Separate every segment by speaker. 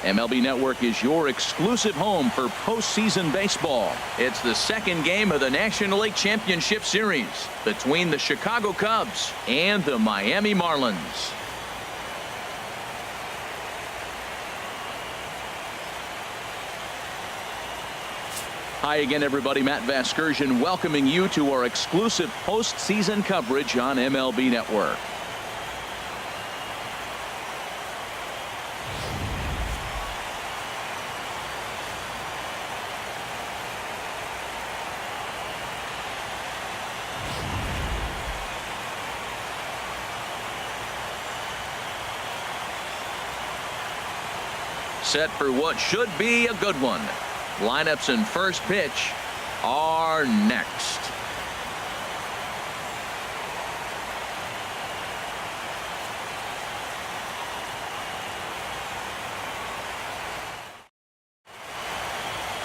Speaker 1: MLB Network is your exclusive home for postseason baseball. It's the second game of the National League Championship Series between the Chicago Cubs and the Miami Marlins. Hi again, everybody. Matt Vasgersian welcoming you to our exclusive postseason coverage on MLB Network. Set for what should be a good one. Lineups and first pitch are next.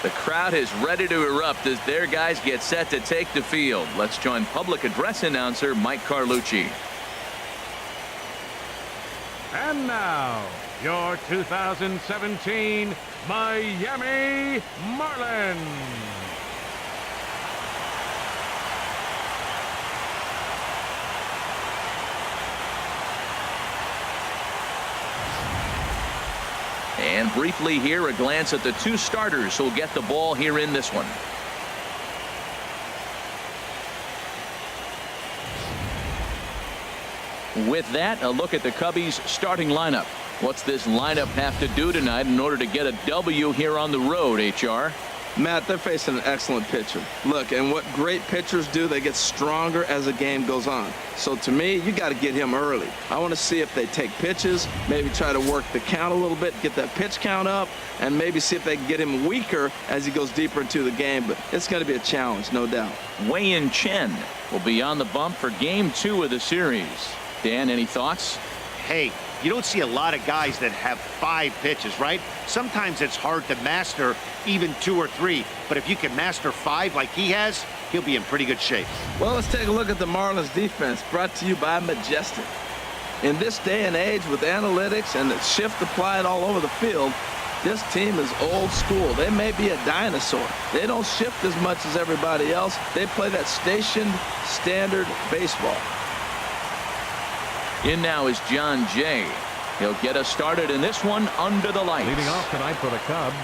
Speaker 1: The crowd is ready to erupt as their guys get set to take the field. Let's join public address announcer Mike Carlucci.
Speaker 2: And now, your 2017 Miami Marlins.
Speaker 1: And briefly here, a glance at the two starters who'll get the ball here in this one. With that, a look at the Cubbies' starting lineup. What's this lineup have to do tonight in order to get a W here on the road, HR?
Speaker 3: Matt, they're facing an excellent pitcher. Look, and what great pitchers do, they get stronger as the game goes on. So to me, you got to get him early. I want to see if they take pitches, maybe try to work the count a little bit, get that pitch count up, and maybe see if they can get him weaker as he goes deeper into the game. But it's going to be a challenge, no doubt.
Speaker 1: Wei-Yin Chen will be on the bump for Game 2 of the series. Dan, any thoughts?
Speaker 4: Hey, you don't see a lot of guys that have 5 pitches, right? Sometimes it's hard to master even 2 or 3, but if you can master 5 like he has, he'll be in pretty good shape.
Speaker 3: Well, let's take a look at the Marlins defense, brought to you by Majestic. In this day and age with analytics and the shift applied all over the field, this team is old school. They may be a dinosaur. They don't shift as much as everybody else. They play that stationed standard baseball.
Speaker 1: In now is John Jay. He'll get us started in this one under the lights.
Speaker 2: Leading off tonight for the Cubs,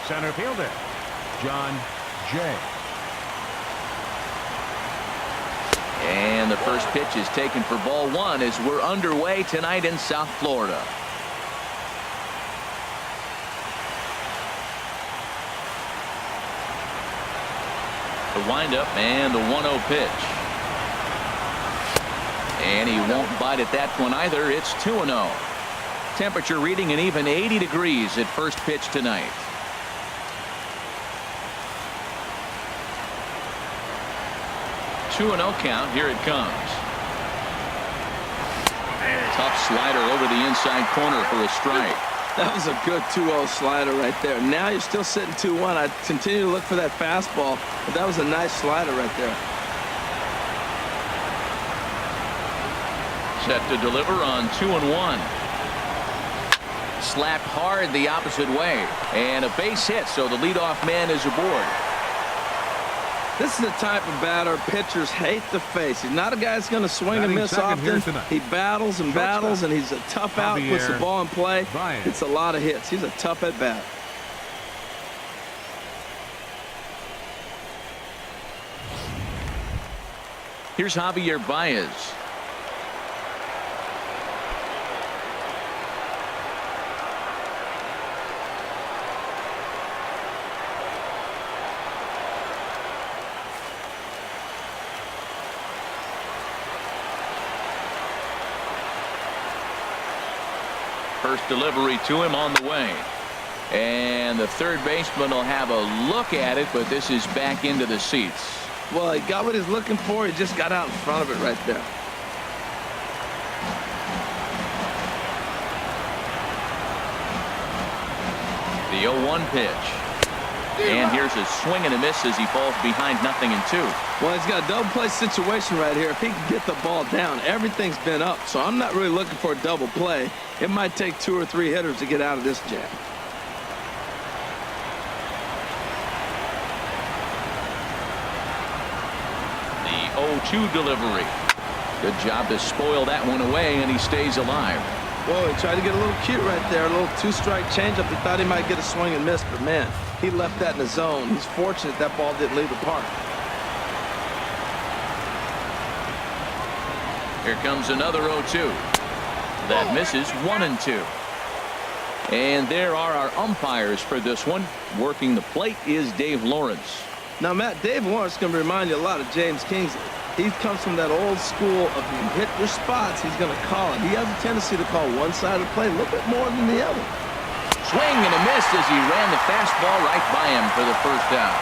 Speaker 2: center fielder, John Jay.
Speaker 1: And the first pitch is taken for ball 1 as we're underway tonight in South Florida. The windup and the 1-0 pitch. And he won't bite at that one either. It's 2-0. Temperature reading an even 80 degrees at first pitch tonight. Two 2-0 count. Here it comes. Tough slider over the inside corner for a strike.
Speaker 3: That was a good 2-0 slider right there. Now you're still sitting 2-1. I'd continue to look for that fastball, but that was a nice slider right there.
Speaker 1: Set to deliver on 2-1. Slapped hard the opposite way. And a base hit, so the leadoff man is aboard.
Speaker 3: This is the type of batter pitchers hate to face. He's not a guy that's going to swing and miss often. He battles and battles, and he's a tough out, puts the ball in play. It's a lot of hits. He's a tough at bat.
Speaker 1: Here's Javier Baez. First delivery to him on the way. And the third baseman will have a look at it, but this is back into the seats.
Speaker 3: Well, he got what he's looking for. He just got out in front of it right there.
Speaker 1: The 0-1 pitch. And here's a swing and a miss as he falls behind 0-2.
Speaker 3: Well, he's got a double play situation right here. If he can get the ball down, everything's been up. So I'm not really looking for a double play. It might take 2 or 3 hitters to get out of this jam.
Speaker 1: 0-2 delivery. Good job to spoil that one away, and he stays alive.
Speaker 3: Whoa, he tried to get a little cute right there. A little two-strike changeup. He thought he might get a swing and miss, but man, he left that in the zone. He's fortunate that ball didn't leave the park.
Speaker 1: Here comes another 0-2. That misses 1-2. And there are our umpires for this one. Working the plate is Dave Lawrence.
Speaker 3: Now, Matt, Dave Lawrence is going to remind you a lot of James Kingsley. He comes from that old school of you hit your spots, he's going to call it. He has a tendency to call one side of the plate a little bit more than the other.
Speaker 1: Swing and a miss as he ran the fastball right by him for the first down.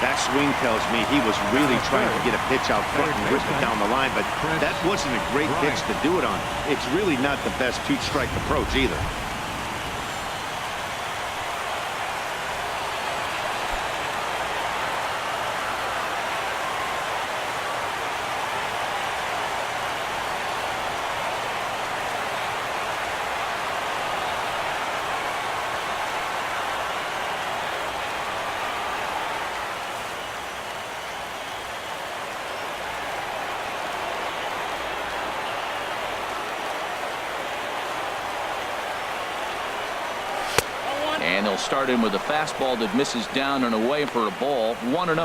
Speaker 4: That swing tells me he was really trying to get a pitch out front and rip it down the line, but that wasn't a great pitch to do it on. It's really not the best two-strike approach either.
Speaker 1: And they'll start in with a fastball that misses down and away for a ball. 1-0.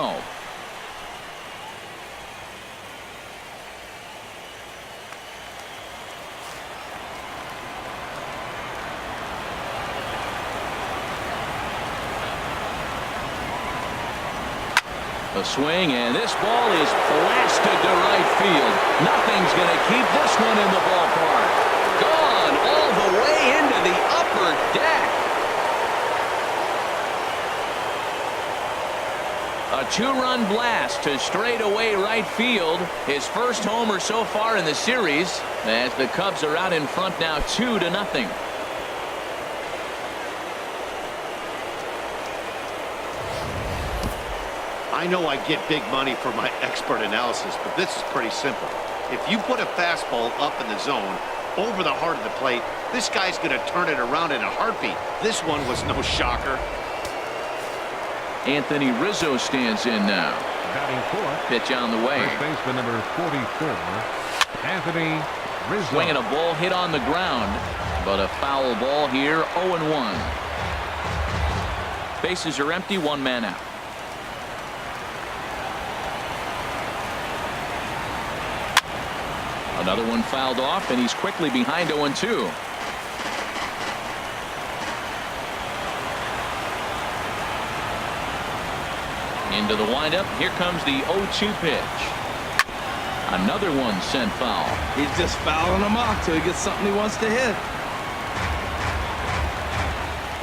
Speaker 1: A swing, and this ball is blasted to right field. Nothing's going to keep this one in the ballpark. Gone all the way into the upper deck. A two-run blast to straightaway right field. His first homer so far in the series, as the Cubs are out in front now 2-0.
Speaker 4: I know I get big money for my expert analysis, but this is pretty simple. If you put a fastball up in the zone over the heart of the plate, this guy's going to turn it around in a heartbeat. This one was no shocker.
Speaker 1: Anthony Rizzo stands in now.
Speaker 2: Batting fourth.
Speaker 1: Pitch on the way.
Speaker 2: First baseman number 44, Anthony Rizzo.
Speaker 1: Swinging a ball hit on the ground, but a foul ball here. 0-1. Bases are empty. One man out. Another one fouled off, and he's quickly behind 0-2. Into the windup. Here comes the 0-2 pitch. Another one sent foul.
Speaker 3: He's just fouling them off till he gets something he wants to hit.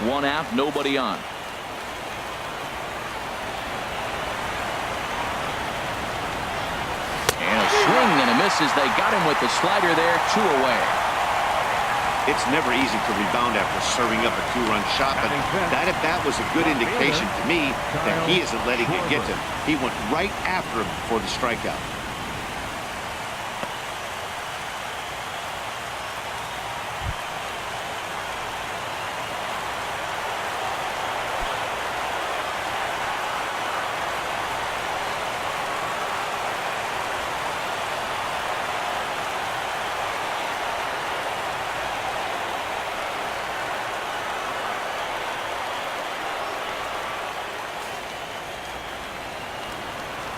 Speaker 1: One out, nobody on. And a swing and a miss as they got him with the slider there. 2 away.
Speaker 4: It's never easy to rebound after serving up a two-run shot, but that at bat was a good indication to me that he isn't letting it get to him. He went right after him before the strikeout.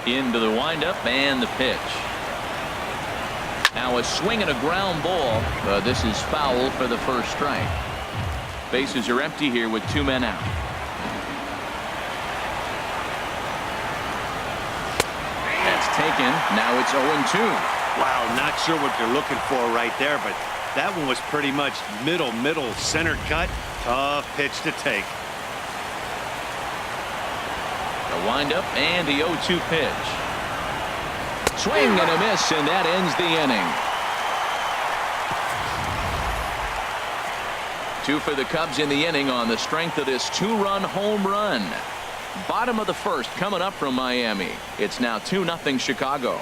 Speaker 1: Into the windup and the pitch. Now a swing and a ground ball, but this is foul for the first strike. Bases are empty here with 2 men out. That's taken. Now it's 0-2.
Speaker 4: Wow, not sure what they're looking for right there, but that one was pretty much middle center cut. Tough pitch to take.
Speaker 1: The windup and the 0-2 pitch. Swing and a miss, and that ends the inning. 2 for the Cubs in the inning on the strength of this 2-run home run. Bottom of the first coming up from Miami. It's now 2-0 Chicago.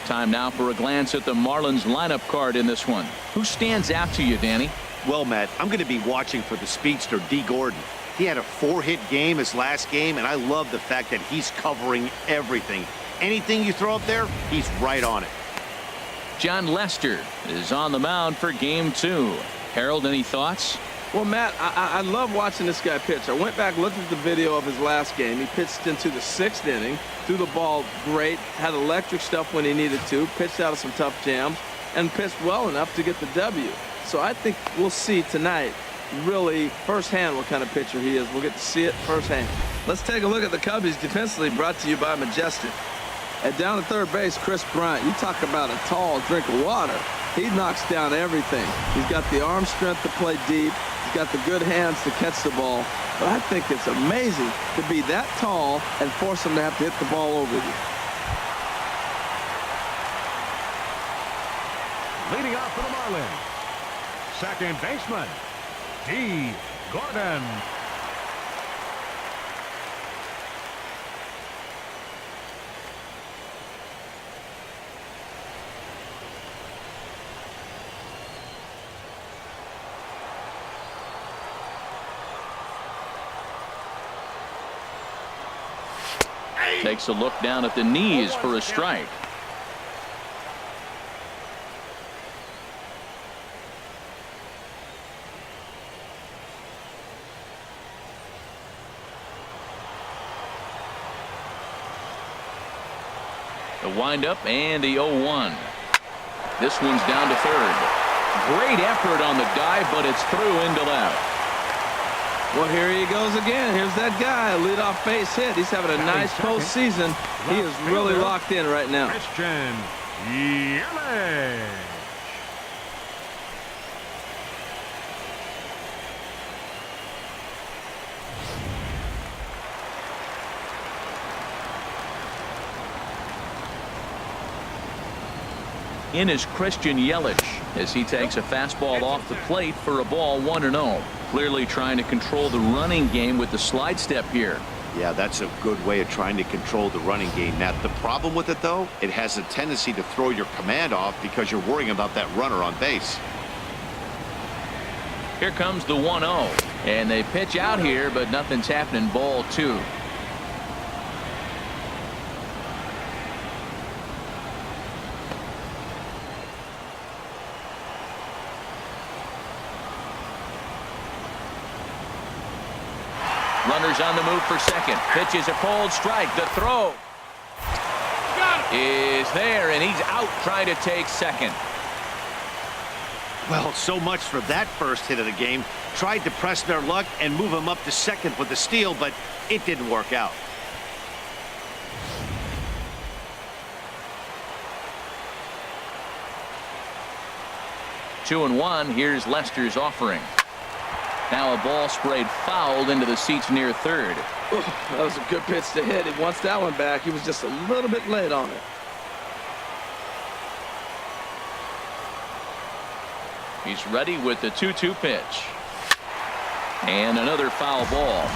Speaker 1: Time now for a glance at the Marlins lineup card in this one. Who stands out to you, Danny?
Speaker 4: Well, Matt, I'm going to be watching for the speedster D. Gordon. He had a 4-hit game his last game, and I love the fact that he's covering everything. Anything you throw up there, he's right on it.
Speaker 1: John Lester is on the mound for game 2. Harold, any thoughts?
Speaker 3: Well, Matt, I love watching this guy pitch. I went back, looked at the video of his last game. He pitched into the 6th inning, threw the ball great, had electric stuff when he needed to, pitched out of some tough jams, and pitched well enough to get the W. So I think we'll see tonight really firsthand what kind of pitcher he is. We'll get to see it firsthand. Let's take a look at the Cubbies defensively, brought to you by Majestic. And down at third base, Chris Bryant. You talk about a tall drink of water. He knocks down everything. He's got the arm strength to play deep. He's got the good hands to catch the ball. But I think it's amazing to be that tall and force him to have to hit the ball over you.
Speaker 2: Leading off for the Marlins, second baseman, D. Gordon.
Speaker 1: Takes a look down at the knees for a strike. The windup and the 0-1. This one's down to third. Great effort on the dive, but it's through into left.
Speaker 3: Well, here he goes again. Here's that guy, leadoff base hit. He's having a nice postseason. He is really locked in right now.
Speaker 2: Christian Yelich.
Speaker 1: In is Christian Yelich as he takes a fastball off the plate for a ball 1-0. Clearly trying to control the running game with the slide step here.
Speaker 4: Yeah, that's a good way of trying to control the running game. Now, the problem with it, though, it has a tendency to throw your command off because you're worrying about that runner on base.
Speaker 1: Here comes the 1-0. And they pitch out here, but nothing's happening. Ball 2. Runners on the move for second. Pitch is a cold strike. The throw is there, and he's out trying to take second.
Speaker 4: Well, so much for that first hit of the game. Tried to press their luck and move him up to second with the steal, but it didn't work out.
Speaker 1: Two and one. Here's Lester's offering. Now a ball sprayed fouled into the seats near third.
Speaker 3: Ooh, that was a good pitch to hit. He wants that one back. He was just a little bit late on it.
Speaker 1: He's ready with the 2-2 pitch. And another foul ball.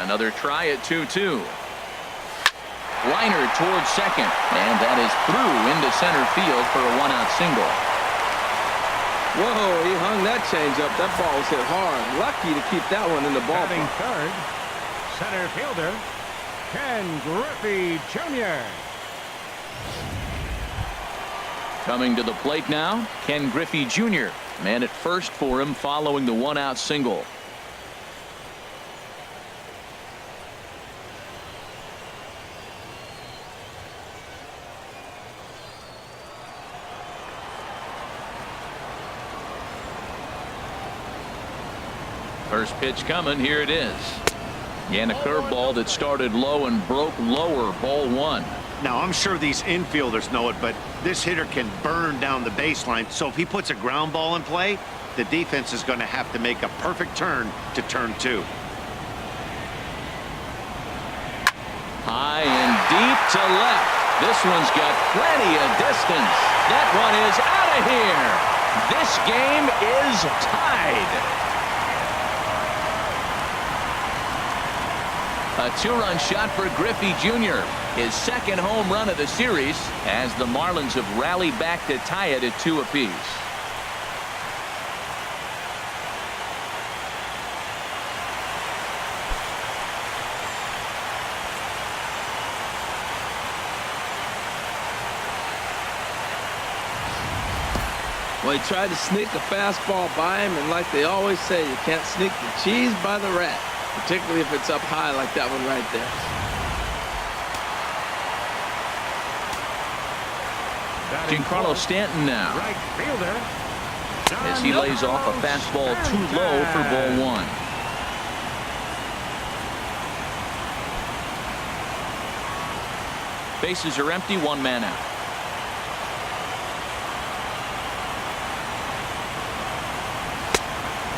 Speaker 1: Another try at 2-2. Liner towards second, and that is through into center field for a 1-out single.
Speaker 3: Whoa, he hung that changeup. That ball was hit hard. Lucky to keep that one in the ball.
Speaker 2: Batting third, center fielder, Ken Griffey Jr.
Speaker 1: Coming to the plate now, Ken Griffey Jr. Man at first for him following the 1-out single. First pitch coming. Here it is. And a curveball that started low and broke lower. Ball 1.
Speaker 4: Now, I'm sure these infielders know it, but this hitter can burn down the baseline. So if he puts a ground ball in play, the defense is going to have to make a perfect turn to turn 2.
Speaker 1: High and deep to left. This one's got plenty of distance. That one is out of here. This game is tied. A 2-run shot for Griffey Jr. His second home run of the series as the Marlins have rallied back to tie it at 2 apiece.
Speaker 3: Well, he tried to sneak a fastball by him, and like they always say, you can't sneak the cheese by the rat, particularly if it's up high like that one right there.
Speaker 1: Giancarlo Stanton now,
Speaker 2: Right fielder.
Speaker 1: as he lays off a fastball too low for ball one. Bases are empty, one man out.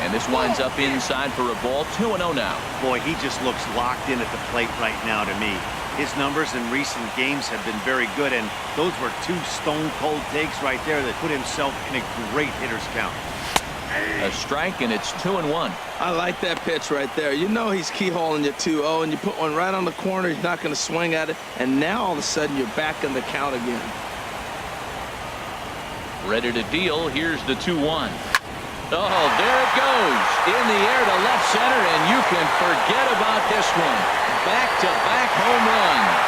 Speaker 1: And this winds up inside for a ball. 2-0 now.
Speaker 4: Boy, he just looks locked in at the plate right now to me. His numbers in recent games have been very good, and those were two stone-cold takes right there that put himself in a great hitter's count.
Speaker 1: A strike, and it's 2-1.
Speaker 3: I like that pitch right there. You know he's keyholing you 2-0, and you put one right on the corner. He's not going to swing at it, and now all of a sudden you're back in the count again.
Speaker 1: Ready to deal. Here's the 2-1. Oh, there it goes. In the air to left center, and you can forget about this one. Back-to-back home runs.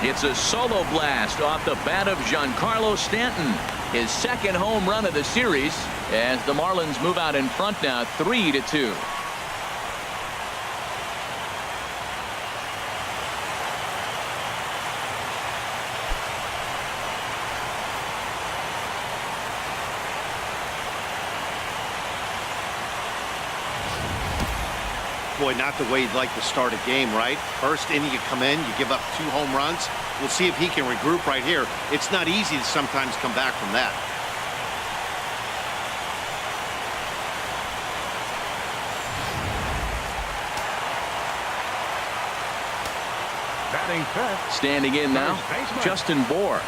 Speaker 1: It's a solo blast off the bat of Giancarlo Stanton. His second home run of the series, as the Marlins move out in front now 3-2.
Speaker 4: Boy, not the way you'd like to start a game, right? First inning, you come in, you give up 2 home runs. We'll see if he can regroup right here. It's not easy to sometimes come back from that.
Speaker 2: Batting fifth.
Speaker 1: Standing in now, Justin Bohr,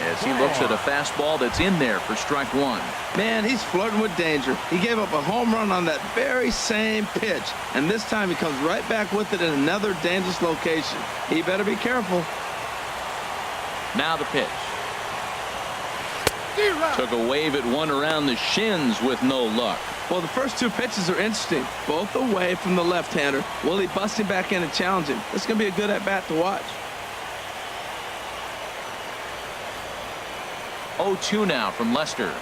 Speaker 1: as he looks at a fastball that's in there for strike one.
Speaker 3: Man, he's flirting with danger. He gave up a home run on that very same pitch, and this time he comes right back with it in another dangerous location. He better be careful.
Speaker 1: Now the pitch. Took a wave at one around the shins with no luck.
Speaker 3: Well, the first 2 pitches are interesting, both away from the left-hander. Will he bust him back in and challenge him? This is going to be a good at-bat to watch.
Speaker 1: 0-2 now from Lester.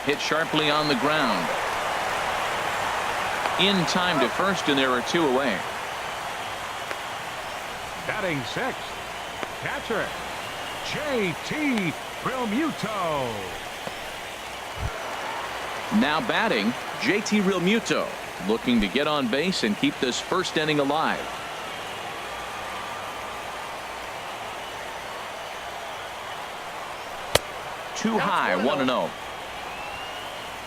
Speaker 1: Hit sharply on the ground. In time to first, and there are 2 away.
Speaker 2: Batting sixth. Catcher, J.T. Realmuto.
Speaker 1: Now batting, JT Realmuto, looking to get on base and keep this first inning alive. Too high, 1-0.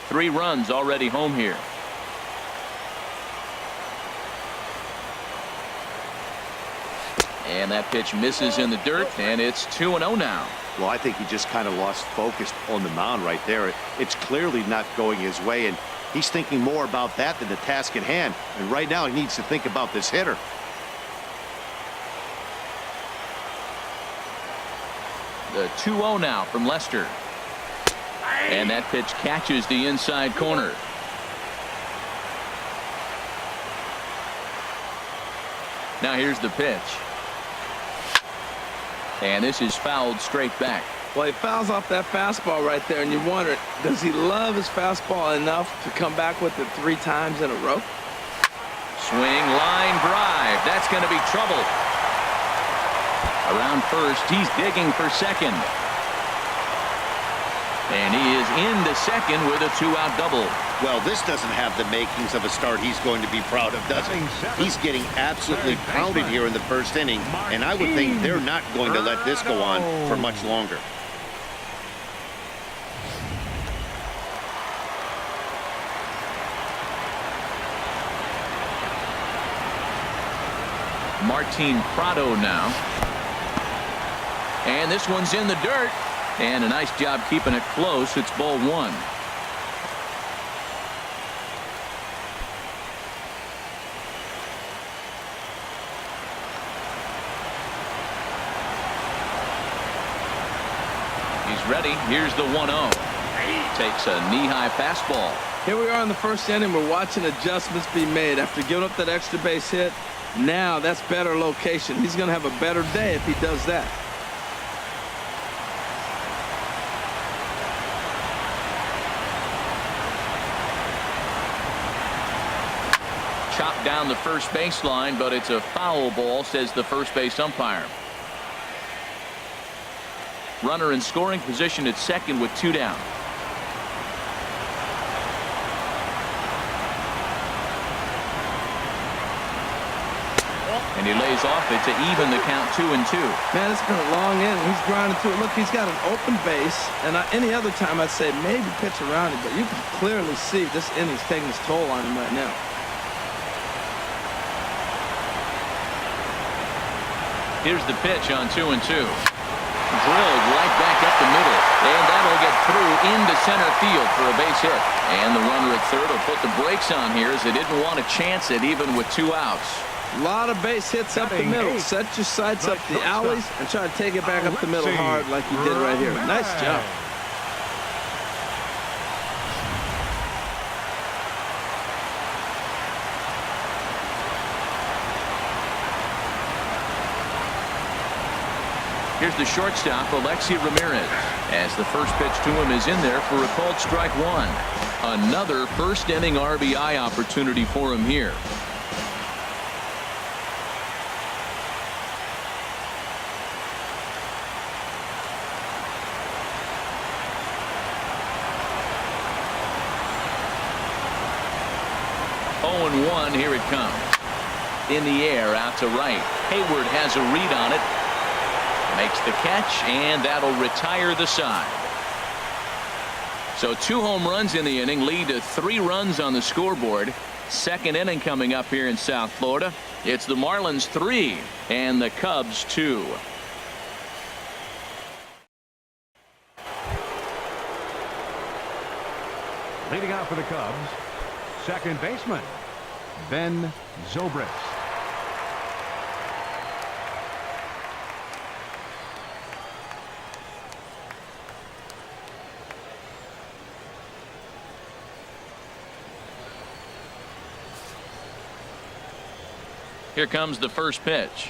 Speaker 1: 3 runs already home here. And that pitch misses in the dirt, and it's 2-0 now.
Speaker 4: Well, I think he just kind of lost focus on the mound right there. It's clearly not going his way, and he's thinking more about that than the task at hand. And right now he needs to think about this hitter.
Speaker 1: The 2-0 now from Lester. And that pitch catches the inside corner. Now here's the pitch. And this is fouled straight back.
Speaker 3: Well, he fouls off that fastball right there, and you wonder, does he love his fastball enough to come back with it 3 times in a row?
Speaker 1: Swing, line drive. That's going to be trouble. Around first, he's digging for second. And he is into second with a 2-out double.
Speaker 4: Well, this doesn't have the makings of a start he's going to be proud of, does it? He's getting absolutely pounded here in the first inning, and I would think they're not going to let this go on for much longer.
Speaker 1: Martin Prado now. And this one's in the dirt. And a nice job keeping it close. It's ball 1. He's ready. Here's the 1-0. Takes a knee-high fastball.
Speaker 3: Here we are in the first inning. We're watching adjustments be made. After giving up that extra base hit, Now that's better location. He's going to have a better day if he does that.
Speaker 1: Chopped down the first baseline, but it's a foul ball, says the first base umpire. Runner in scoring position at second with 2 down. And he lays off it to even the count 2-2.
Speaker 3: Man, it's been a long inning. He's grinding through it. Look, he's got an open base. And any other time I'd say maybe pitch around it, but you can clearly see this inning's taking its toll on him right now.
Speaker 1: Here's the pitch on 2-2. Drilled right back up the middle. And that'll get through into center field for a base hit. And the runner at third will put the brakes on here as they didn't want to chance it even with 2 outs.
Speaker 3: A lot of base hits up the middle. Set your sights up the alleys and try to take it back up the middle hard like you did right here. Nice job.
Speaker 1: Here's the shortstop, Alexi Ramirez, as the first pitch to him is in there for a called strike 1. Another first inning RBI opportunity for him here. Oh, 1, here it comes. In the air, out to right. Hayward has a read on it. Makes the catch, and that'll retire the side. So 2 home runs in the inning lead to 3 runs on the scoreboard. Second inning coming up here in South Florida. It's the Marlins 3 and the Cubs 2.
Speaker 2: Leading out for the Cubs, second baseman, Ben Zobrist.
Speaker 1: Here comes the first pitch.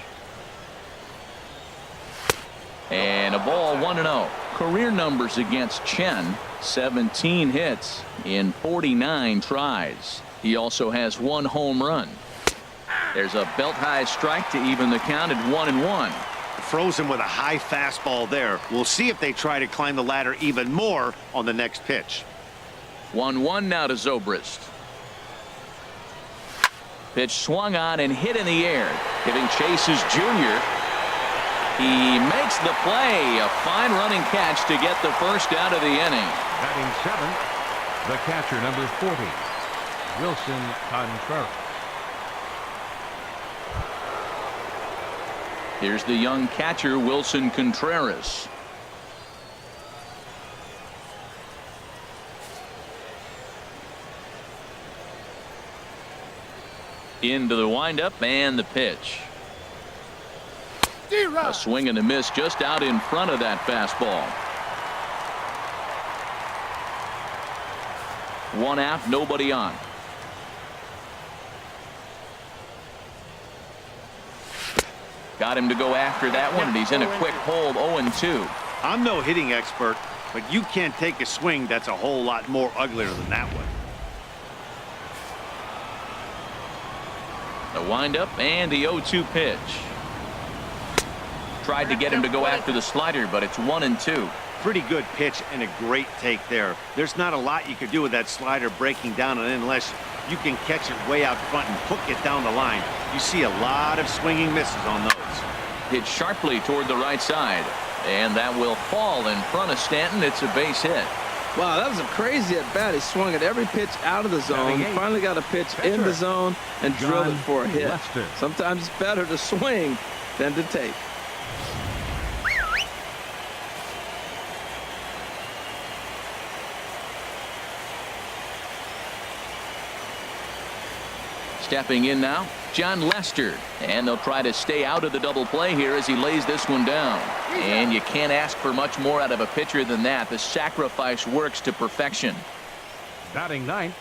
Speaker 1: And a ball 1-0. Career numbers against Chen, 17 hits in 49 tries. He also has 1 home run. There's a belt high strike to even the count at 1-1.
Speaker 4: Frozen with a high fastball there. We'll see if they try to climb the ladder even more on the next pitch.
Speaker 1: 1-1 now to Zobrist. Pitch swung on and hit in the air. Giving Chase's Jr. He makes the play. A fine running catch to get the first out of the inning.
Speaker 2: Batting 7th, the catcher, number 40, Wilson Contreras.
Speaker 1: Here's the young catcher, Wilson Contreras. Into the windup and the pitch. A swing and a miss just out in front of that fastball. 1 out, nobody on. Got him to go after that one, and he's in a quick hold. 0-2.
Speaker 4: I'm no hitting expert, but you can't take a swing that's a whole lot more uglier than that one.
Speaker 1: The windup and the 0-2 pitch. Tried to get him to go after the slider, but it's 1-2.
Speaker 4: Pretty good pitch and a great take there. There's not a lot you could do with that slider breaking down and in unless you can catch it way out front and hook it down the line. You see a lot of swinging misses on those.
Speaker 1: Hit sharply toward the right side, and that will fall in front of Stanton. It's a base hit.
Speaker 3: Wow, that was a crazy at bat. He swung at every pitch out of the zone. Finally got a pitch in the zone and drilled it for a hit. Sometimes it's better to swing than to take.
Speaker 1: Stepping in now, John Lester, and they'll try to stay out of the double play here as he lays this one down. And you can't ask for much more out of a pitcher than that. The sacrifice works to perfection.
Speaker 2: Batting 9th,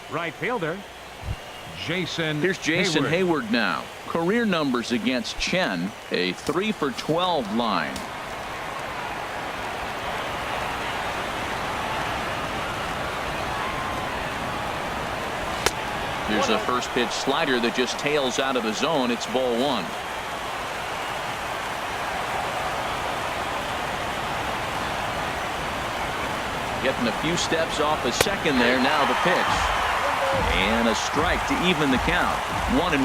Speaker 2: right fielder, Jason
Speaker 1: Here's Jason Hayward now. career numbers against Chen, a 3 for 12 line. There's a first pitch slider that just tails out of the zone. It's ball 1. Getting a few steps off a second there. Now the pitch. And a strike to even the count. 1-1.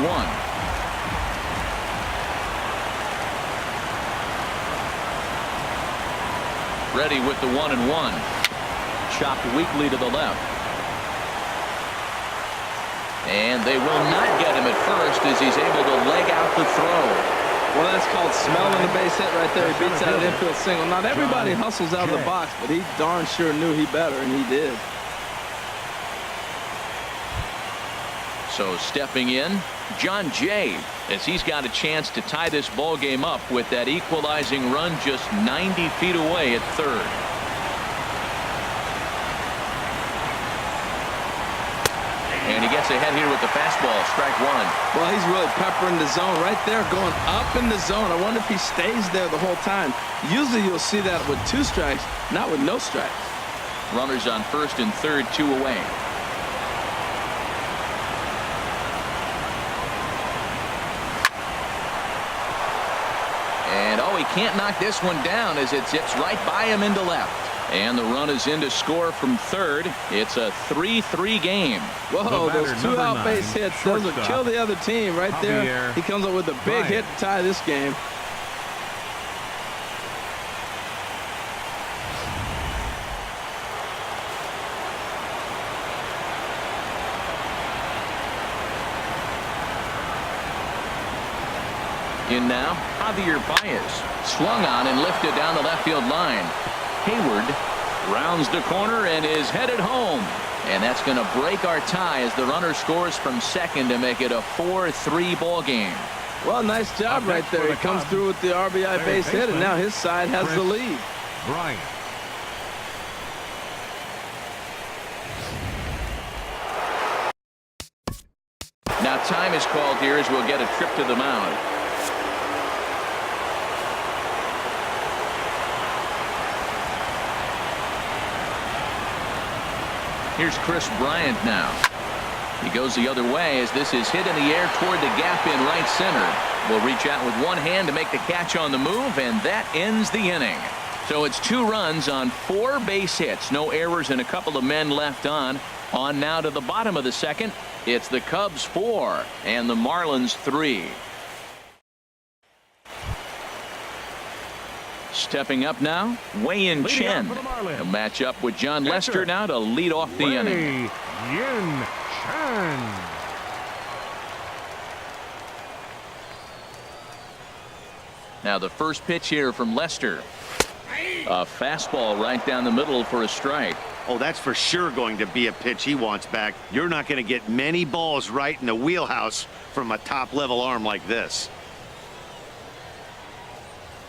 Speaker 1: Ready with the 1-1. Chopped weakly to the left. And they will not get him at first as he's able to leg out the throw.
Speaker 3: Well, that's called smelling the base hit right there. He beats out an infield single. Not everybody hustles out of the box, but he darn sure knew he better, and he did.
Speaker 1: So stepping in, John Jay, as he's got a chance to tie this ball game up with that equalizing run just 90 feet away at third. And he gets ahead here with the fastball, strike 1.
Speaker 3: Well, he's really peppering the zone right there, going up in the zone. I wonder if he stays there the whole time. Usually you'll see that with 2 strikes, not with no strikes.
Speaker 1: Runners on first and third, 2 away. And oh, he can't knock this one down as it zips right by him into left. And the run is in to score from third. It's a 3-3 game.
Speaker 3: Whoa, those 2 out base hits. Those will kill the other team right there. He comes up with a big hit to tie this game.
Speaker 1: In now, Javier Baez. Swung on and lifted down the left field line. Hayward rounds the corner and is headed home. And that's going to break our tie as the runner scores from second to make it a 4-3 ball game.
Speaker 3: Well, nice job right there. He comes through with the RBI base hit, and now his side has the lead.
Speaker 2: Bryant.
Speaker 1: Now time is called here as we'll get a trip to the mound. Here's Chris Bryant now. He goes the other way as this is hit in the air toward the gap in right center. Will reach out with one hand to make the catch on the move, and that ends the inning. So it's 2 runs on 4 base hits. No errors and a couple of men left on. On now to the bottom of the second. It's the Cubs 4 and the Marlins 3. Stepping up now, Wei-Yin Chen. He'll match up with John Lester now to lead off the inning.
Speaker 2: Wei-Yin Chen.
Speaker 1: Now the first pitch here from Lester. A fastball right down the middle for a strike.
Speaker 4: Oh, that's for sure going to be a pitch he wants back. You're not going to get many balls right in the wheelhouse from a top-level arm like this.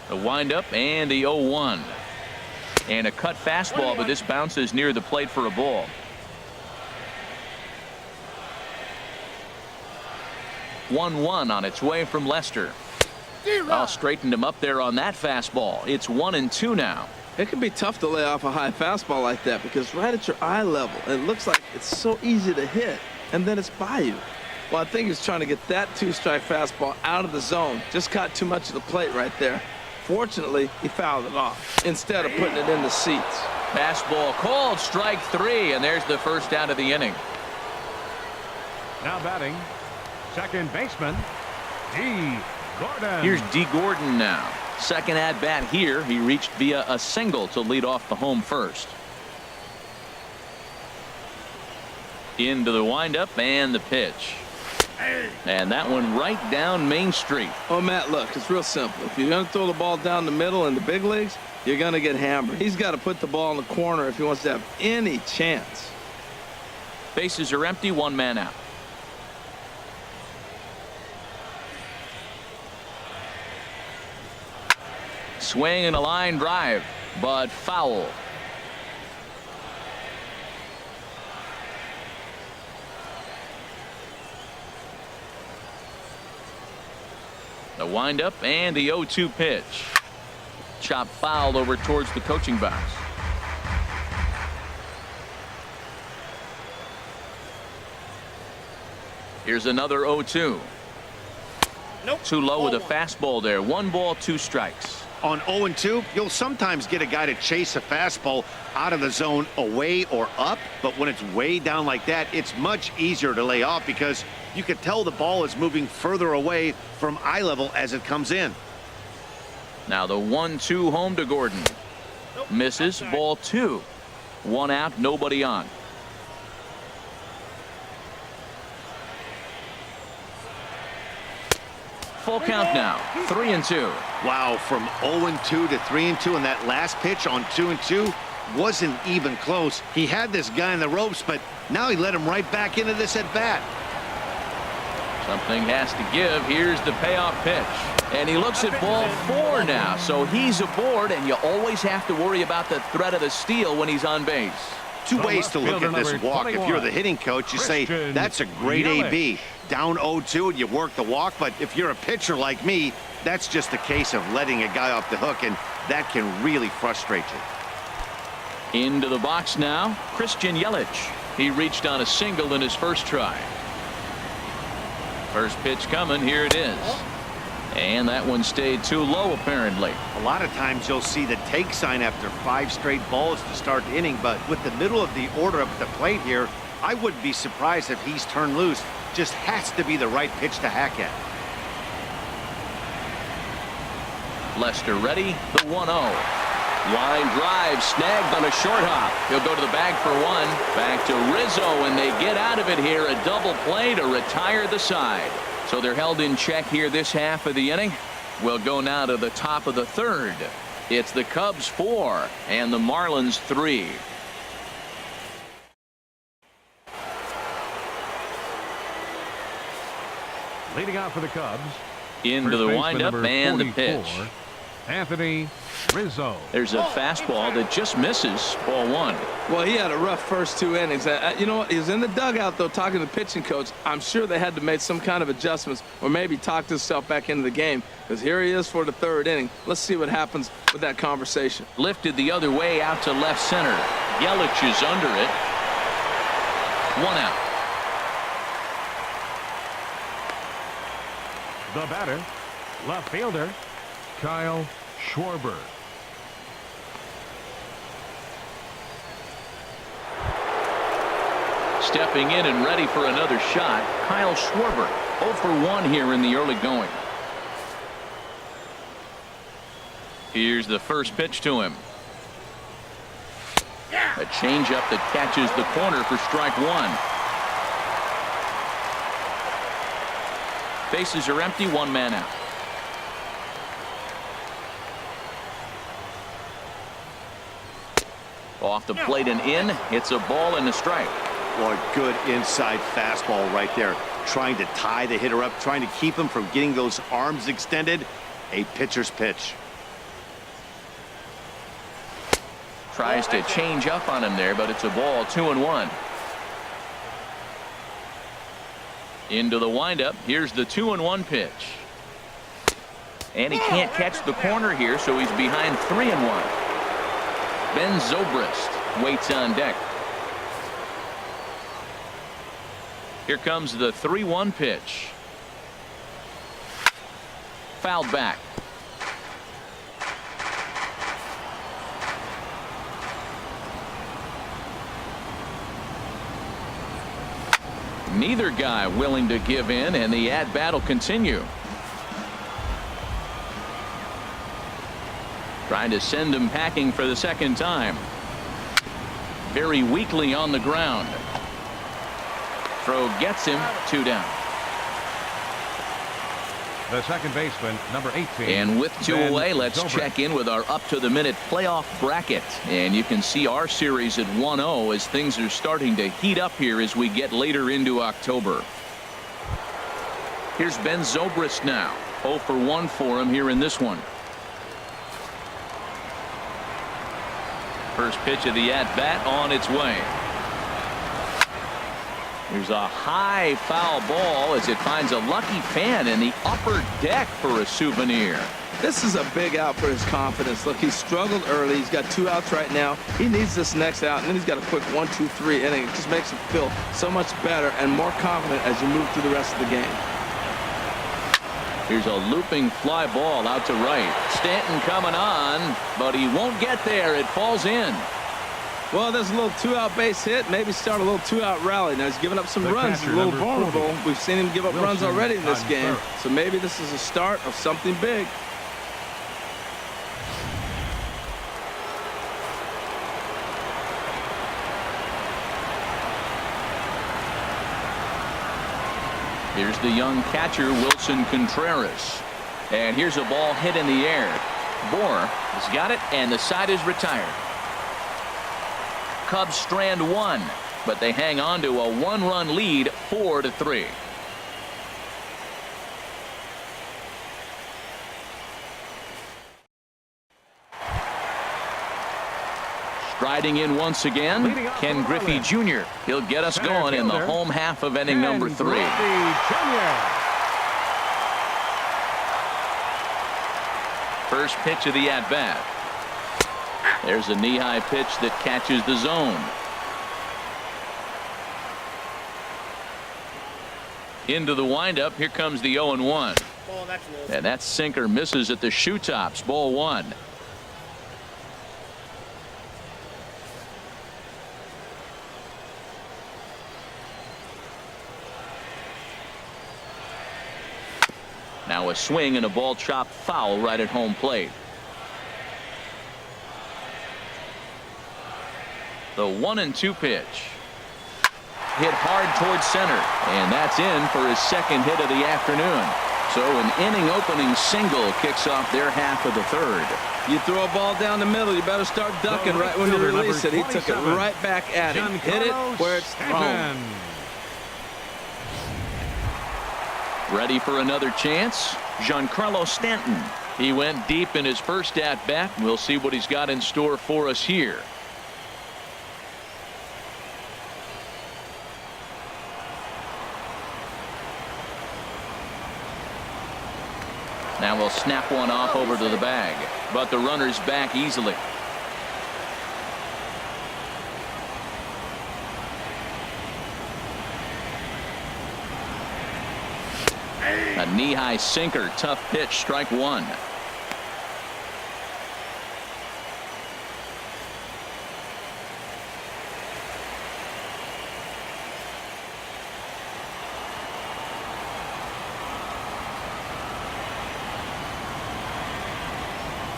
Speaker 1: The windup and the 0-1. And a cut fastball, but this bounces near the plate for a ball. 1-1 on its way from Lester. I'll straighten him up there on that fastball. It's 1-2 now.
Speaker 3: It can be tough to lay off a high fastball like that because right at your eye level, it looks like it's so easy to hit, and then it's by you. Well, I think he's trying to get that 2-strike fastball out of the zone. Just caught too much of the plate right there. Fortunately, he fouled it off instead of putting it in the seats.
Speaker 1: Fastball called, strike 3, and there's the first out of the inning.
Speaker 2: Now batting, second baseman, D. Gordon.
Speaker 1: Here's D. Gordon now. Second at bat here. He reached via a single to lead off the home first. Into the windup and the pitch. And that one right down Main Street.
Speaker 3: Oh, Matt, look, it's real simple. If you're going to throw the ball down the middle in the big leagues, you're going to get hammered. He's got to put the ball in the corner if he wants to have any chance.
Speaker 1: Bases are empty, 1 man out. Swing and a line drive, but foul. The windup and the 0-2 pitch. Chop foul over towards the coaching box. Here's another 0-2.
Speaker 4: Nope.
Speaker 1: Too low with a fastball there. 1 ball, 2 strikes.
Speaker 4: On 0-2, you'll sometimes get a guy to chase a fastball out of the zone away or up, but when it's way down like that, it's much easier to lay off because you can tell the ball is moving further away from eye level as it comes in.
Speaker 1: Now the 1-2 home to Gordon. Misses. Ball 2. 1 out, nobody on. Full count now. 3-2.
Speaker 4: Wow, from 0-2 to 3-2, and that last pitch on 2-2 wasn't even close. He had this guy in the ropes, but now he let him right back into this at bat.
Speaker 1: Something has to give. Here's the payoff pitch. And he looks at ball 4 now. So he's aboard, and you always have to worry about the threat of the steal when he's on base.
Speaker 4: Two ways to look at this walk. If you're the hitting coach, you say, that's a great AB. Down 0-2 and you work the walk, but if you're a pitcher like me, that's just a case of letting a guy off the hook, and that can really frustrate you.
Speaker 1: Into the box now, Christian Yelich. He reached on a single in his first try. First pitch coming. Here it is. And that one stayed too low, apparently.
Speaker 4: A lot of times you'll see the take sign after 5 straight balls to start the inning, but with the middle of the order up at the plate here, I wouldn't be surprised if he's turned loose. Just has to be the right pitch to hack at.
Speaker 1: Lester ready. The 1-0. Line drive snagged on a short hop. He'll go to the bag for 1. Back to Rizzo, and they get out of it here. A double play to retire the side. So they're held in check here this half of the inning. We'll go now to the top of the 3rd. It's the Cubs 4 and the Marlins 3.
Speaker 2: Leading out for the Cubs.
Speaker 1: Into the windup and the pitch.
Speaker 2: Anthony Rizzo.
Speaker 1: There's a fastball that just misses. Ball 1.
Speaker 3: Well, he had a rough first 2 innings. You know what? He was in the dugout, though, talking to the pitching coach. I'm sure they had to make some kind of adjustments or maybe talked himself back into the game, because here he is for the 3rd inning. Let's see what happens with that conversation.
Speaker 1: Lifted the other way out to left center. Yelich is under it. 1 out.
Speaker 2: The batter, left fielder, Kyle Schwarber.
Speaker 1: Stepping in and ready for another shot, Kyle Schwarber. 0 for 1 here in the early going. Here's the first pitch to him. A changeup that catches the corner for strike 1. Bases are empty, 1 man out. Off the plate and in. It's a ball and a strike.
Speaker 4: Boy, good inside fastball right there. Trying to tie the hitter up, trying to keep him from getting those arms extended. A pitcher's pitch.
Speaker 1: Tries to change up on him there, but it's a ball. 2-1. Into the windup. Here's the 2-1 pitch. And he can't catch the corner here, so he's behind 3-1. Ben Zobrist waits on deck. Here comes the 3-1 pitch. Fouled back. Neither guy willing to give in, and the at-bat will continue. Trying to send him packing for the 2nd time. Very weakly on the ground. Throw gets him. 2 down.
Speaker 2: The second baseman, number 18.
Speaker 1: And with 2 away, let's
Speaker 2: Zobrist.
Speaker 1: check in with our up-to-the-minute playoff bracket. And you can see our series at 1-0 as things are starting to heat up here as we get later into October. Here's Ben Zobrist now. 0 for 1 for him here in this one. First pitch of the at-bat on its way. There's a high foul ball as it finds a lucky fan in the upper deck for a souvenir.
Speaker 3: This is a big out for his confidence. Look, he struggled early. He's got 2 outs right now. He needs this next out, and then he's got a quick 1, 2, 3 inning. It just makes him feel so much better and more confident as you move through the rest of the game.
Speaker 1: Here's a looping fly ball out to right. Stanton coming on, but he won't get there. It falls in.
Speaker 3: Well, there's a little 2-out base hit. Maybe start a little 2-out rally. Now he's giving up some runs. He's a little vulnerable. We've seen him give up runs already in this game. So maybe this is a start of something big.
Speaker 1: Here's the young catcher, Wilson Contreras. And here's a ball hit in the air. Bohr has got it, and the side is retired. Cubs strand 1, but they hang on to a 1-run lead, 4-3. Striding in once again, Ken Griffey Jr. He'll get us going in the home half of inning number 3. First pitch of the at-bat. There's a knee-high pitch that catches the zone. Into the windup. Here comes the 0-1. And that sinker misses at the shoe tops. Ball 1. Now a swing and a ball chopped foul right at home plate. The 1-2 pitch. Hit hard towards center, and that's in for his second hit of the afternoon. So an inning opening single kicks off their half of the 3rd.
Speaker 3: You throw a ball down the middle, you better start ducking right when you release it. He took it right back at him. Hit it where it's thrown.
Speaker 1: Ready for another chance? Giancarlo Stanton. He went deep in his first at-bat. We'll see what he's got in store for us here. Now we'll snap one off over to the bag, but the runner's back easily. A knee-high sinker, tough pitch, strike 1.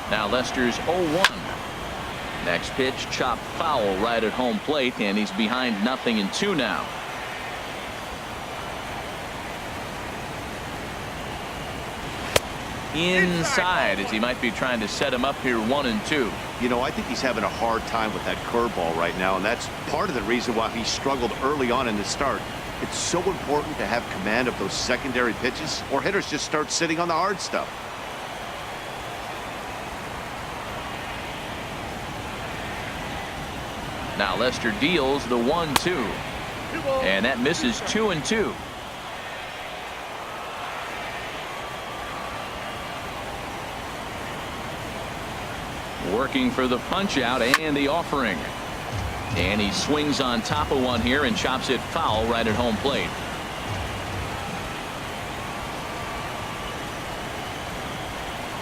Speaker 1: Now Lester's 0-1. Next pitch, chopped foul right at home plate, and he's behind 0-2 now. Inside, as he might be trying to set him up here 1-2.
Speaker 4: You know, I think he's having a hard time with that curveball right now, and that's part of the reason why he struggled early on in the start. It's so important to have command of those secondary pitches, or hitters just start sitting on the hard stuff.
Speaker 1: Now Lester deals the 1-2, and that misses 2-2. Working for the punch out and the offering, and he swings on top of one here and chops it foul right at home plate.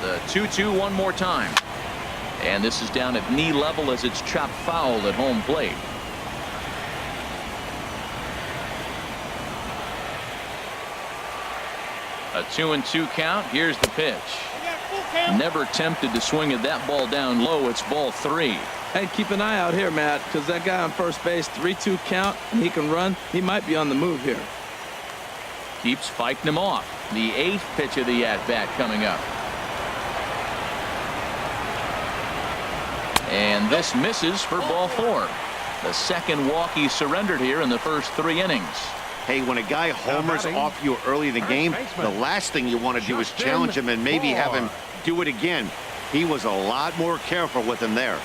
Speaker 1: The 2-2 one more time, and this is down at knee level as it's chopped foul at home plate. A 2-2 count. Here's the pitch. Never tempted to swing at that ball down low. It's ball 3.
Speaker 3: Hey, keep an eye out here, Matt, because that guy on first base, 3-2 count, and he can run. He might be on the move here.
Speaker 1: Keeps fighting him off. The 8th pitch of the at-bat coming up. And this misses for ball 4. The second walk he surrendered here in the first 3 innings.
Speaker 4: Hey, when a guy homers off you early in the game, the last thing you want to do is challenge him and maybe have him do it again. He was a lot more careful with him there.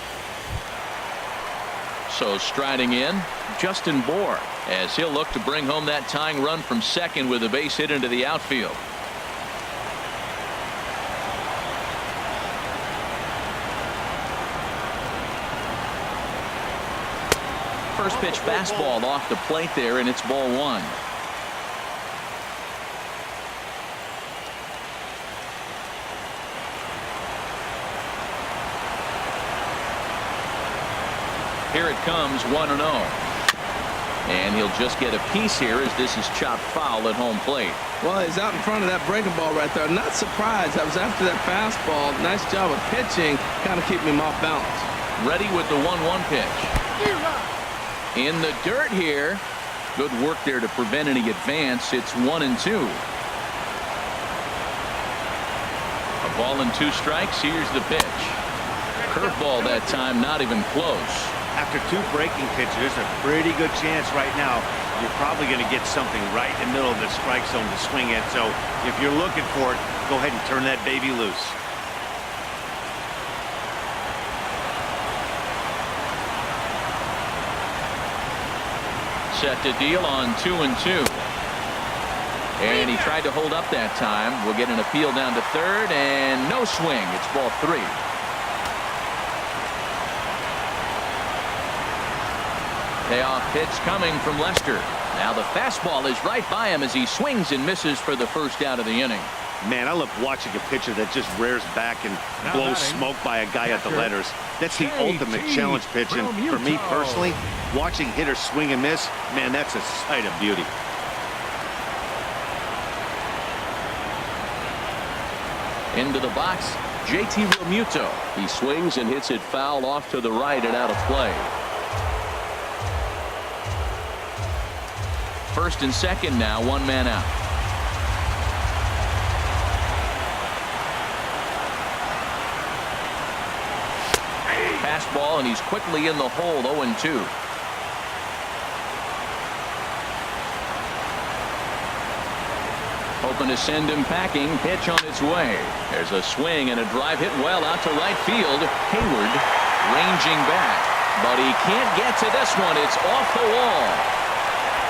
Speaker 1: So striding in, Justin Bohr. as he'll look to bring home that tying run from second with a base hit into the outfield. First pitch fastball off the plate there, and it's ball one. Here it comes, 1-0. And he'll just get a piece here as this is chopped foul at home plate.
Speaker 3: Well, he's out in front of that breaking ball right there. Not surprised. I was after that fastball. Nice job of pitching. Kind of keep him off balance.
Speaker 1: Ready with the 1-1 pitch. In the dirt here. Good work there to prevent any advance. It's 1-2. A ball and 2 strikes. Here's the pitch. Curveball that time, not even close.
Speaker 4: After 2 breaking pitches, there's a pretty good chance right now you're probably going to get something right in the middle of the strike zone to swing at. So if you're looking for it, go ahead and turn that baby loose.
Speaker 1: Set to deal on 2-2. And he tried to hold up that time. We'll get an appeal down to third, and no swing. It's ball 3. Payoff pitch coming from Lester. Now the fastball is right by him as he swings and misses for the first out of the inning.
Speaker 4: Man, I love watching a pitcher that just rears back and blows smoke by a guy at the letters. That's the ultimate challenge pitch. And for me personally, watching hitters swing and miss, man, that's a sight of beauty.
Speaker 1: Into the box, JT Realmuto. He swings and hits it foul off to the right and out of play. First and second now, 1 man out. Fastball, and he's quickly in the hole, 0-2. Hoping to send him packing. Pitch on its way. There's a swing and a drive hit well out to right field. Hayward ranging back, but he can't get to this one. It's off the wall.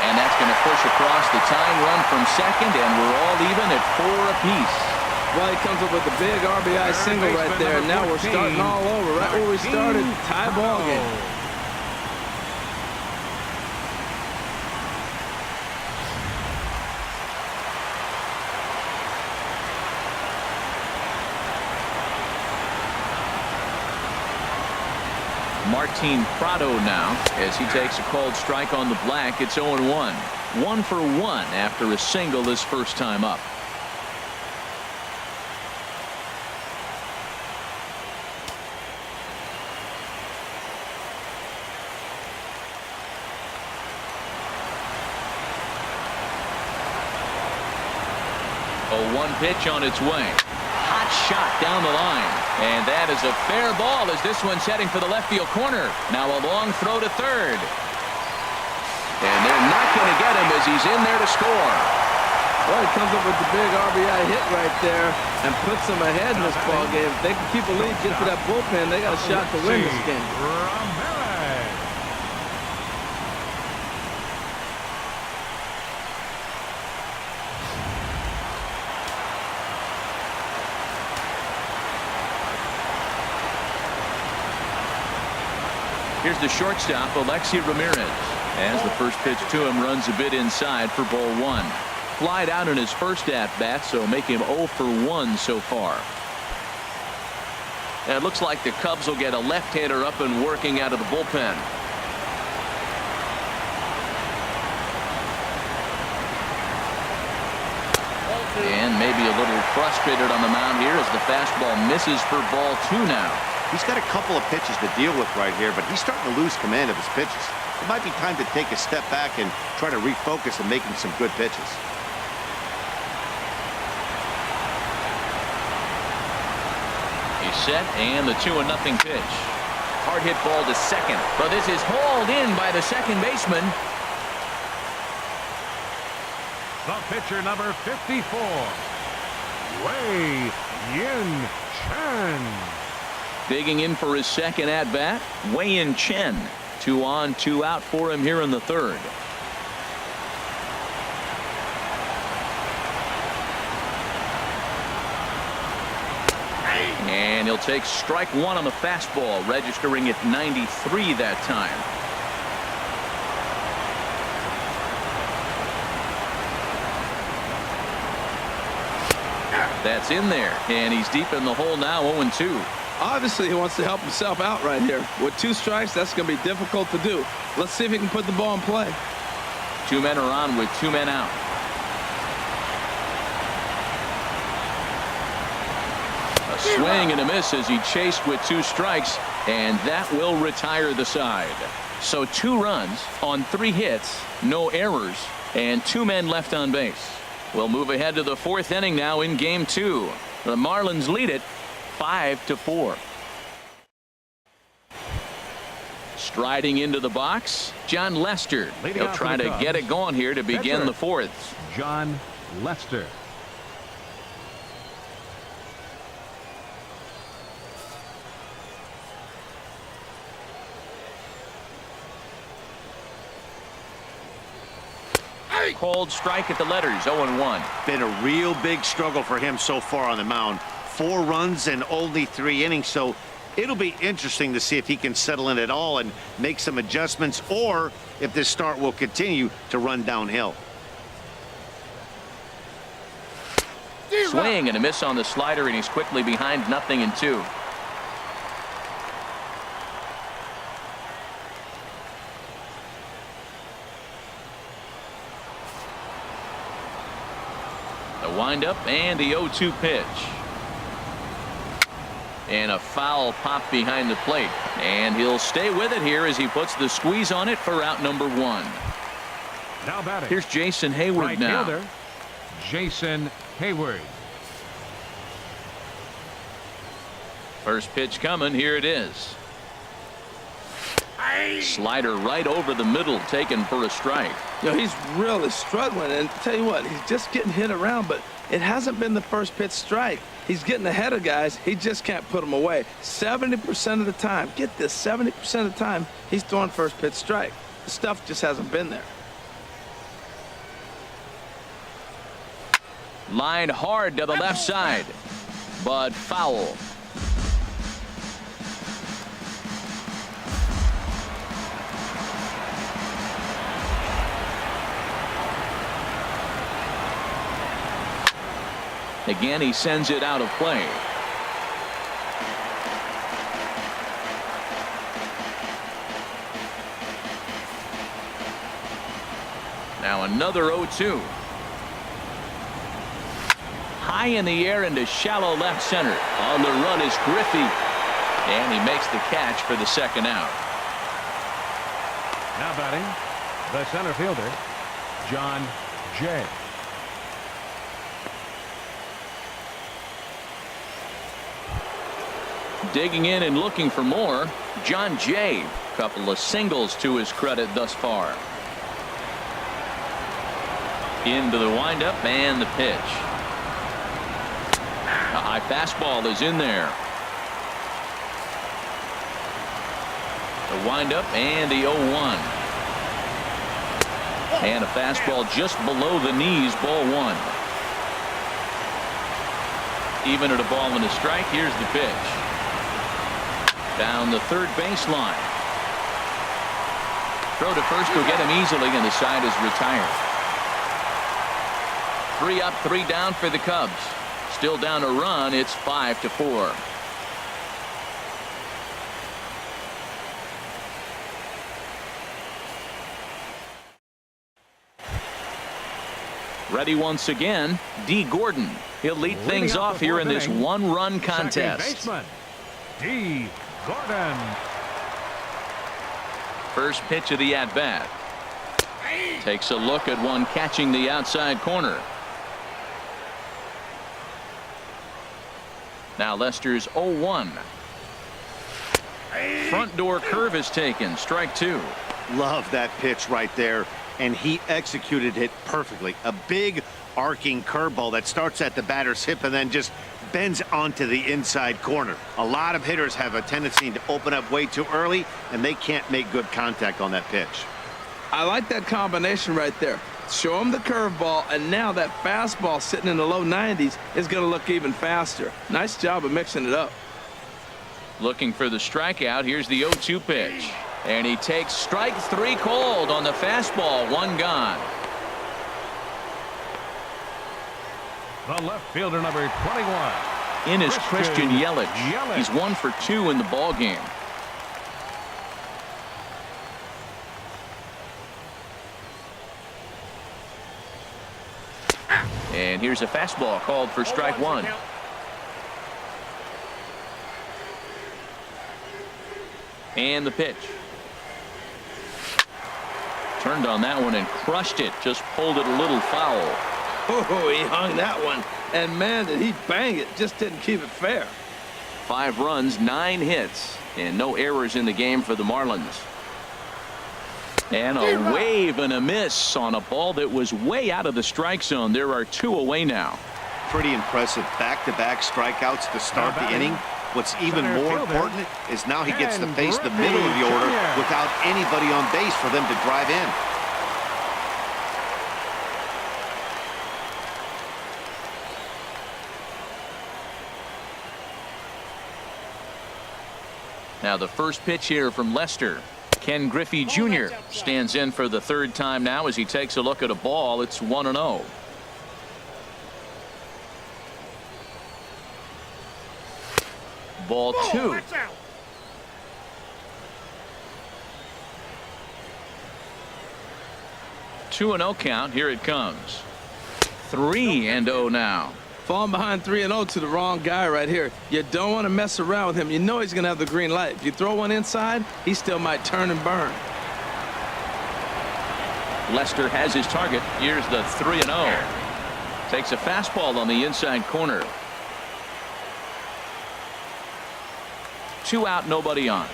Speaker 1: And that's going to push across the tying run from second, and we're all even at 4 apiece.
Speaker 3: Well, he comes up with a big RBI single right there. And now we're starting all over. Right where we started. Tie ball game.
Speaker 1: Martin Prado now as he takes a called strike on the black. It's 0-1. 1 for 1 after a single his first time up. A 1 pitch on its way. Hot shot down the line, and that is a fair ball as this one's heading for the left field corner. Now a long throw to third, and they're not going to get him as he's in there to score.
Speaker 3: Well, he comes up with the big RBI hit right there and puts them ahead in this ball game. If they can keep a lead, get to that bullpen, they got a shot to win this game.
Speaker 1: Here's the shortstop, Alexi Ramirez, as the first pitch to him runs a bit inside for ball 1. Flied out in his first at-bat, so make him 0 for 1 so far. And it looks like the Cubs will get a left-hander up and working out of the bullpen. And maybe a little frustrated on the mound here as the fastball misses for ball 2 now.
Speaker 4: He's got a couple of pitches to deal with right here, but he's starting to lose command of his pitches. It might be time to take a step back and try to refocus and making some good pitches.
Speaker 1: He's set, and the 2-0 pitch. Hard hit ball to second, but this is hauled in by the second baseman.
Speaker 2: The pitcher, number 54, Wei Yin Chen.
Speaker 1: Digging in for his second at-bat, Wei Yin Chen. 2 on, 2 out for him here in the third. And he'll take strike one on the fastball, registering at 93 that time. That's in there, and he's deep in the hole now, 0-2.
Speaker 3: Obviously, he wants to help himself out right here. With 2 strikes, that's going to be difficult to do. Let's see if he can put the ball in play.
Speaker 1: 2 men are on with 2 men out. A swing and a miss as he chased with 2 strikes, and that will retire the side. So 2 runs on 3 hits, no errors, and 2 men left on base. We'll move ahead to the 4th inning now in Game 2. The Marlins lead it 5-4. Striding into the box, John Lester.
Speaker 2: Leading
Speaker 1: He'll try to get it going here to begin the 4th.
Speaker 2: John Lester.
Speaker 1: Cold strike at the letters, 0-1.
Speaker 4: Been a real big struggle for him so far on the mound. 4 runs in only 3 innings, so it'll be interesting to see if he can settle in at all and make some adjustments, or if this start will continue to run downhill.
Speaker 1: Swing and a miss on the slider, and he's quickly behind 0-2. The windup and the 0-2 pitch. And a foul pop behind the plate. And he'll stay with it here as he puts the squeeze on it for out number 1.
Speaker 2: Now batting.
Speaker 1: Here's Jason Hayward
Speaker 2: Right
Speaker 1: now.
Speaker 2: fielder, Jason Hayward.
Speaker 1: First pitch coming. Here it is. Slider right over the middle, taken for a strike.
Speaker 3: You know, he's really struggling, and tell you what, he's just getting hit around, but it hasn't been the first pitch strike. He's getting ahead of guys. He just can't put them away. 70% of the time, get this, 70% of the time, he's throwing first pitch strike. The stuff just hasn't been there.
Speaker 1: Line hard to the left side, but foul. Again, he sends it out of play. Now another 0-2. High in the air into shallow left center. On the run is Griffey. And he makes the catch for the 2nd out.
Speaker 2: Now batting, the center fielder, John Jay.
Speaker 1: Digging in and looking for more, John Jay. Couple of singles to his credit thus far. Into the windup and the pitch. A high fastball is in there. The windup and the 0-1. And a fastball just below the knees, ball 1. Even at a ball and a strike, here's the pitch. Down the 3rd baseline. Throw to first will get him easily, and the side is retired. 3 up, 3 down for the Cubs. Still down a run. It's 5-4. Ready once again, D. Gordon. He'll lead things off here in this 1-run contest.
Speaker 2: Second baseman, D. Gordon.
Speaker 1: First pitch of the at-bat. Takes a look at one catching the outside corner. Now Lester's 0-1. Front door curve is taken. Strike 2.
Speaker 4: Love that pitch right there, and he executed it perfectly. A big arcing curveball that starts at the batter's hip and then just bends onto the inside corner. A lot of hitters have a tendency to open up way too early, and they can't make good contact on that pitch.
Speaker 3: I like that combination right there. Show him the curveball, and now that fastball sitting in the low 90s is going to look even faster. Nice job of mixing it up.
Speaker 1: Looking for the strikeout. Here's the 0-2 pitch. And he takes strike 3 called on the fastball. 1 gone.
Speaker 2: The left fielder, number 21.
Speaker 1: In is Christian Yelich. He's 1 for 2 in the ball game. And here's a fastball called for strike 1. And the pitch. Turned on that one and crushed it. Just pulled it a little foul.
Speaker 3: Oh, he hung that one. And man, did he bang it. Just didn't keep it fair.
Speaker 1: 5 runs, 9 hits, and no errors in the game for the Marlins. And a wave and a miss on a ball that was way out of the strike zone. There are 2 away now.
Speaker 4: Pretty impressive back-to-back strikeouts to start the inning. What's even more important is now he gets to face the middle of the order without anybody on base for them to drive in.
Speaker 1: Now the first pitch here from Lester. Ken Griffey Jr. stands in for the 3rd time now as he takes a look at a ball. It's 1-0. Ball 2. 2-0 count. Here it comes. 3-0 now.
Speaker 3: Falling behind 3-0 to the wrong guy right here. You don't want to mess around with him. You know he's going to have the green light. If you throw one inside, he still might turn and burn.
Speaker 1: Lester has his target. Here's the 3-0. Takes a fastball on the inside corner. 2 out, nobody on.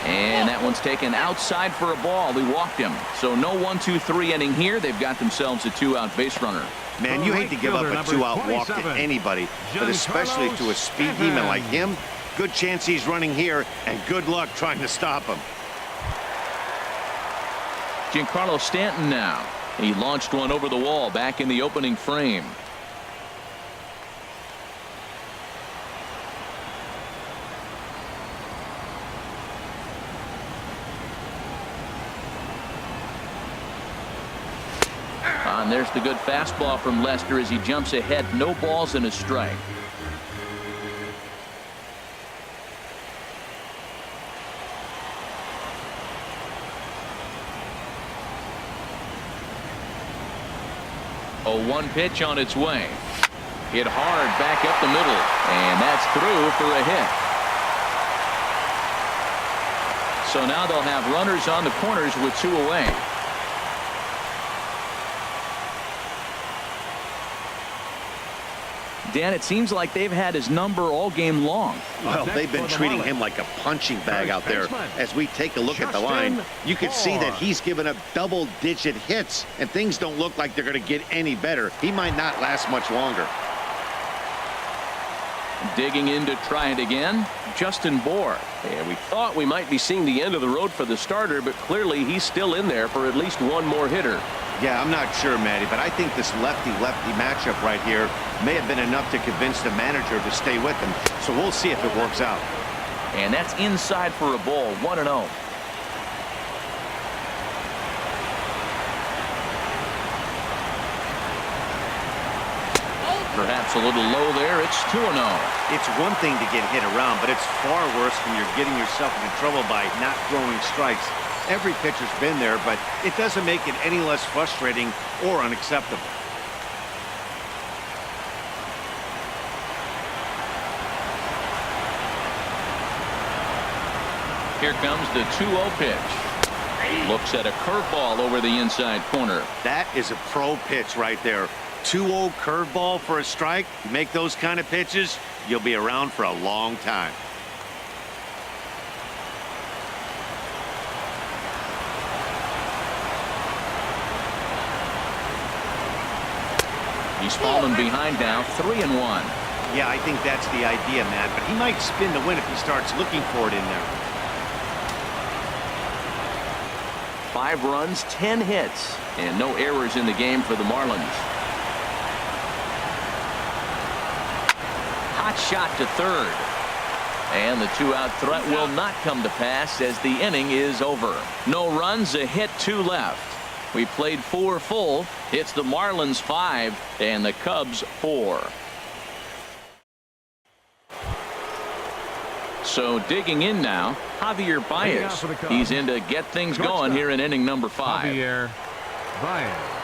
Speaker 1: And that one's taken outside for a ball. He walked him. So no 1-2-3 inning here. They've got themselves a 2-out base runner.
Speaker 4: Man, you hate to give up a 2-out walk to anybody, but especially to a speed demon like him. Good chance he's running here, and good luck trying to stop him.
Speaker 1: Giancarlo Stanton now. He launched one over the wall back in the opening frame. And there's the good fastball from Lester as he jumps ahead. No balls and a strike. A 1 pitch on its way. Hit hard back up the middle. And that's through for a hit. So now they'll have runners on the corners with 2 away. Dan, it seems like they've had his number all game long.
Speaker 4: Well, they've been treating him like a punching bag out there. As we take a look at the line, you can see that he's given up double-digit hits, and things don't look like they're going to get any better. He might not last much longer.
Speaker 1: Digging in to try it again, Justin Bohr.
Speaker 5: And we thought we might be seeing the end of the road for the starter, but clearly he's still in there for at least 1 more hitter.
Speaker 4: Yeah, I'm not sure, Matty, but I think this lefty-lefty matchup right here may have been enough to convince the manager to stay with him. So we'll see if it works out.
Speaker 1: And that's inside for a ball. 1-0. Perhaps a little low there. It's 2-0.
Speaker 4: It's one thing to get hit around, but it's far worse when you're getting yourself into trouble by not throwing strikes. Every pitcher's been there, but it doesn't make it any less frustrating or unacceptable.
Speaker 1: Here comes the 2-0 pitch. Looks at a curveball over the inside corner.
Speaker 4: That is a pro pitch right there. 2-0 curveball for a strike. You make those kind of pitches, you'll be around for a long time.
Speaker 1: He's fallen behind now, 3-1.
Speaker 4: Yeah, I think that's the idea, Matt, but he might spin the win if he starts looking for it in there.
Speaker 1: 5 runs, 10 hits, and no errors in the game for the Marlins. Hot shot to third. And the 2-out threat will not come to pass as the inning is over. No runs, a hit, 2 left. We played 4 full. It's the Marlins 5 and the Cubs 4. So digging in now, Javier Baez. He's in to get things going here in inning number 5.
Speaker 2: Javier Baez.